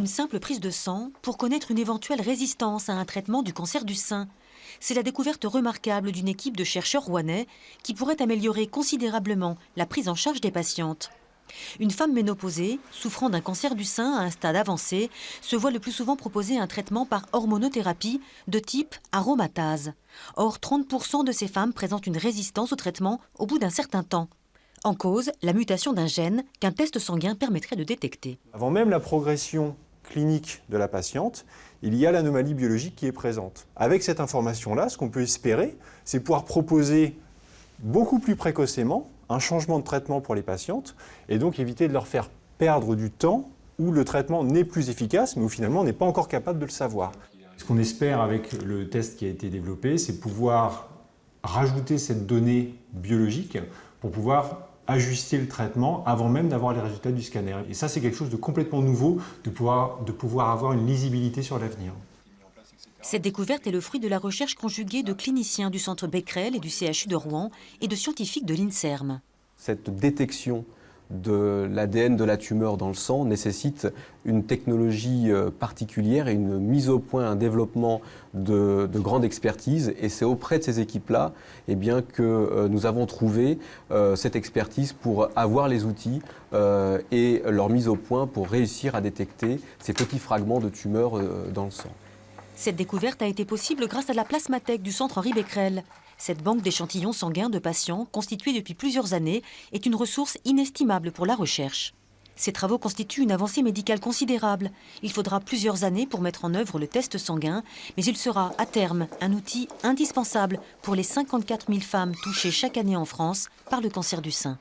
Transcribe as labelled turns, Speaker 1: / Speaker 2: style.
Speaker 1: Une simple prise de sang pour connaître une éventuelle résistance à un traitement du cancer du sein. C'est la découverte remarquable d'une équipe de chercheurs rouennais qui pourrait améliorer considérablement la prise en charge des patientes. Une femme ménopausée, souffrant d'un cancer du sein à un stade avancé, se voit le plus souvent proposer un traitement par hormonothérapie de type aromatase. Or, 30% de ces femmes présentent une résistance au traitement au bout d'un certain temps. En cause, la mutation d'un gène qu'un test sanguin permettrait de détecter.
Speaker 2: Avant même la progression clinique de la patiente, il y a l'anomalie biologique qui est présente. Avec cette information-là, ce qu'on peut espérer, c'est pouvoir proposer beaucoup plus précocement un changement de traitement pour les patientes et donc éviter de leur faire perdre du temps où le traitement n'est plus efficace, mais où finalement on n'est pas encore capable de le savoir.
Speaker 3: Ce qu'on espère avec le test qui a été développé, c'est pouvoir rajouter cette donnée biologique pour pouvoir ajuster le traitement avant même d'avoir les résultats du scanner. Et ça, c'est quelque chose de complètement nouveau, de pouvoir avoir une lisibilité sur l'avenir.
Speaker 1: Cette découverte est le fruit de la recherche conjuguée de cliniciens du centre Becquerel et du CHU de Rouen et de scientifiques de l'INSERM.
Speaker 4: Cette détection de l'ADN de la tumeur dans le sang nécessite une technologie particulière et une mise au point, un développement de grande expertise. Et c'est auprès de ces équipes-là que nous avons trouvé cette expertise pour avoir les outils et leur mise au point pour réussir à détecter ces petits fragments de tumeurs dans le sang.
Speaker 1: Cette découverte a été possible grâce à la plasmathèque du centre Henri Becquerel. Cette banque d'échantillons sanguins de patients, constituée depuis plusieurs années, est une ressource inestimable pour la recherche. Ces travaux constituent une avancée médicale considérable. Il faudra plusieurs années pour mettre en œuvre le test sanguin, mais il sera, à terme, un outil indispensable pour les 54 000 femmes touchées chaque année en France par le cancer du sein.